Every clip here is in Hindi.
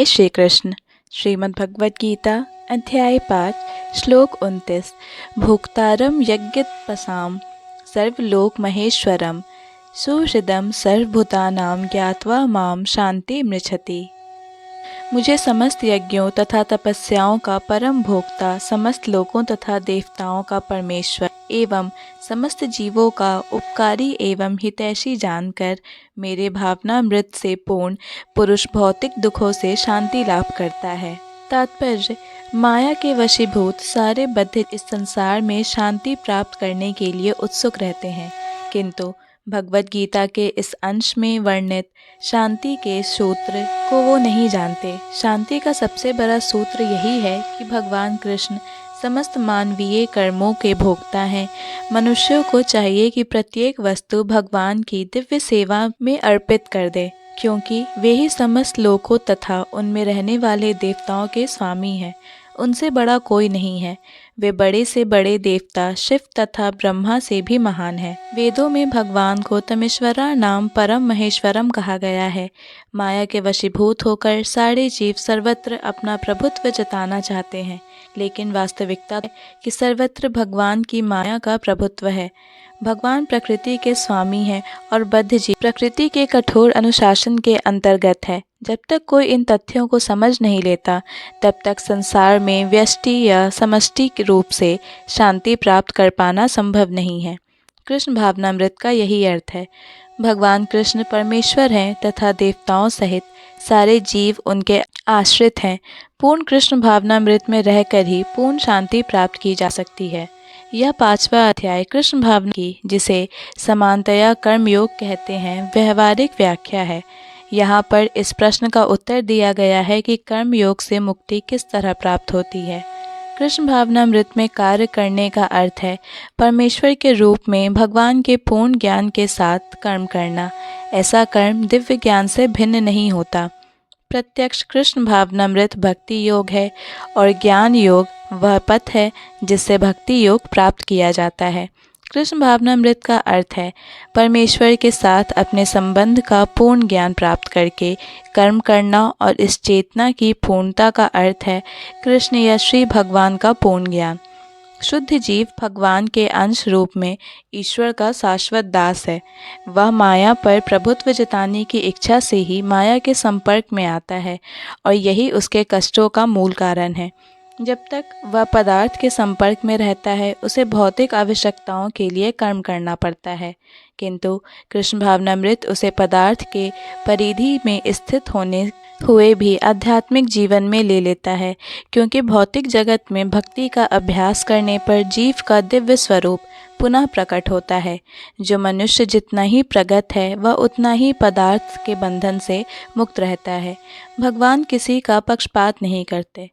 श्री कृष्ण। श्रीमद् भगवद गीता अध्याय 5 श्लोक 29। भोक्तारं यज्ञोपसां सर्वलोक महेश्वरं सुहृदं सर्वभूतानां ज्ञात्वा मां शान्तिमृच्छति। मुझे समस्त यज्ञों तथा तपस्याओं का परम भोक्ता, समस्त लोकों तथा देवताओं का परमेश्वर एवं समस्त जीवों का उपकारी एवं हितैषी जानकर मेरे भावनामृत से पूर्ण पुरुष भौतिक दुखों से शांति लाभ करता है। तात्पर्य: माया के वशीभूत सारे बद्ध इस संसार में शांति प्राप्त करने के लिए उत्सुक रहते हैं, किंतु भगवद गीता के इस अंश में वर्णित शांति के सूत्र को वो नहीं जानते। शांति का सबसे बड़ा सूत्र यही है कि भगवान कृष्ण समस्त मानवीय कर्मों के भोक्ता हैं। मनुष्यों को चाहिए कि प्रत्येक वस्तु भगवान की दिव्य सेवा में अर्पित कर दे, क्योंकि वे ही समस्त लोकों तथा उनमें रहने वाले देवताओं के स्वामी हैं। उनसे बड़ा कोई नहीं है। वे बड़े से बड़े देवता शिव तथा ब्रह्मा से भी महान हैं। वेदों में भगवान को तमेश्वरा नाम परम महेश्वरम कहा गया है। माया के वशीभूत होकर सारे जीव सर्वत्र अपना प्रभुत्व जताना चाहते हैं, लेकिन वास्तविकता कि सर्वत्र भगवान की माया का प्रभुत्व है। भगवान प्रकृति के स्वामी हैं और बद्ध जीव प्रकृति के कठोर अनुशासन के अंतर्गत है। जब तक कोई इन तथ्यों को समझ नहीं लेता, तब तक संसार में व्यष्टि या समष्टि के रूप से शांति प्राप्त कर पाना संभव नहीं है। कृष्ण भावनामृत का यही अर्थ है। भगवान कृष्ण परमेश्वर हैं तथा देवताओं सहित सारे जीव उनके आश्रित हैं। पूर्ण कृष्ण भावनामृत में रहकर ही पूर्ण शांति प्राप्त की जा सकती है। यह 5वां अध्याय कृष्ण भावना की, जिसे समानतया कर्मयोग कहते हैं, व्यवहारिक व्याख्या है। यहाँ पर इस प्रश्न का उत्तर दिया गया है कि कर्मयोग से मुक्ति किस तरह प्राप्त होती है। कृष्ण भावनामृत में कार्य करने का अर्थ है परमेश्वर के रूप में भगवान के पूर्ण ज्ञान के साथ कर्म करना। ऐसा कर्म दिव्य ज्ञान से भिन्न नहीं होता। प्रत्यक्ष कृष्ण भावनामृत भक्ति योग है और ज्ञान योग वह पथ है जिससे भक्ति योग प्राप्त किया जाता है। कृष्ण भावनामृत का अर्थ है परमेश्वर के साथ अपने संबंध का पूर्ण ज्ञान प्राप्त करके कर्म करना, और इस चेतना की पूर्णता का अर्थ है कृष्ण या श्री भगवान का पूर्ण ज्ञान। शुद्ध जीव भगवान के अंश रूप में ईश्वर का शाश्वत दास है। वह माया पर प्रभुत्व जताने की इच्छा से ही माया के संपर्क में आता है और यही उसके कष्टों का मूल कारण है। जब तक वह पदार्थ के संपर्क में रहता है, उसे भौतिक आवश्यकताओं के लिए कर्म करना पड़ता है, किंतु कृष्ण भावनामृत उसे पदार्थ के परिधि में स्थित होने हुए भी आध्यात्मिक जीवन में ले लेता है, क्योंकि भौतिक जगत में भक्ति का अभ्यास करने पर जीव का दिव्य स्वरूप पुनः प्रकट होता है। जो मनुष्य जितना ही प्रगत है, वह उतना ही पदार्थ के बंधन से मुक्त रहता है। भगवान किसी का पक्षपात नहीं करते।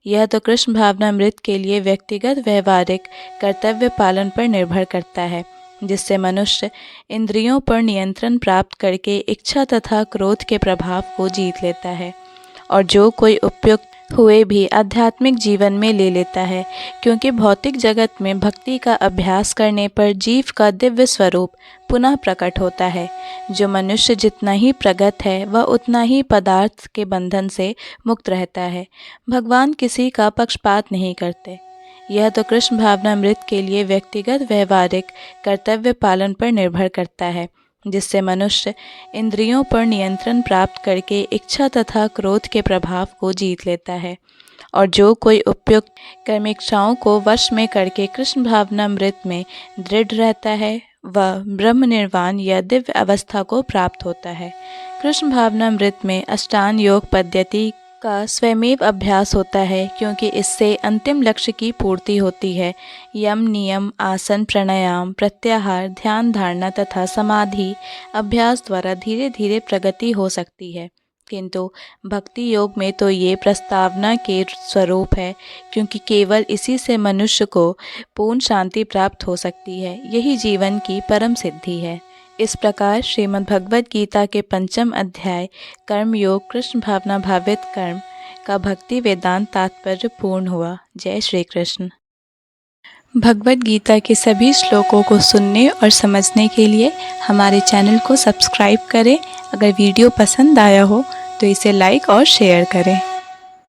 यह तो कृष्ण भावनामृत के लिए व्यक्तिगत व्यवहारिक कर्तव्य पालन पर निर्भर करता है, जिससे मनुष्य इंद्रियों पर नियंत्रण प्राप्त करके इच्छा तथा क्रोध के प्रभाव को जीत लेता है, और जो कोई उपयुक्त हुए भी आध्यात्मिक जीवन में ले लेता है, क्योंकि भौतिक जगत में भक्ति का अभ्यास करने पर जीव का दिव्य स्वरूप पुनः प्रकट होता है। जो मनुष्य जितना ही प्रगत है, वह उतना ही पदार्थ के बंधन से मुक्त रहता है। भगवान किसी का पक्षपात नहीं करते। यह तो कृष्ण भावनामृत के लिए व्यक्तिगत व्यवहारिक कर्तव्य पालन पर निर्भर करता है, जिससे मनुष्य इंद्रियों पर नियंत्रण प्राप्त करके इच्छा तथा क्रोध के प्रभाव को जीत लेता है, और जो कोई उपयुक्त कर्मेच्छाओं को वश में करके कृष्ण भावनामृत में दृढ़ रहता है, वह ब्रह्म निर्वाण या दिव्य अवस्था को प्राप्त होता है। कृष्ण भावनामृत में अष्टांग योग पद्धति का स्वयमेव अभ्यास होता है, क्योंकि इससे अंतिम लक्ष्य की पूर्ति होती है। यम, नियम, आसन, प्राणायाम, प्रत्याहार, ध्यान, धारणा तथा समाधि अभ्यास द्वारा धीरे धीरे प्रगति हो सकती है, किंतु भक्ति योग में तो ये प्रस्तावना के स्वरूप है, क्योंकि केवल इसी से मनुष्य को पूर्ण शांति प्राप्त हो सकती है। यही जीवन की परम सिद्धि है। इस प्रकार श्रीमद् भगवद गीता के 5वें अध्याय कर्म योग कृष्ण भावना भावित कर्म का भक्ति वेदांत तात्पर्य पूर्ण हुआ। जय श्री कृष्ण। भगवद गीता के सभी श्लोकों को सुनने और समझने के लिए हमारे चैनल को सब्सक्राइब करें। अगर वीडियो पसंद आया हो तो इसे लाइक और शेयर करें।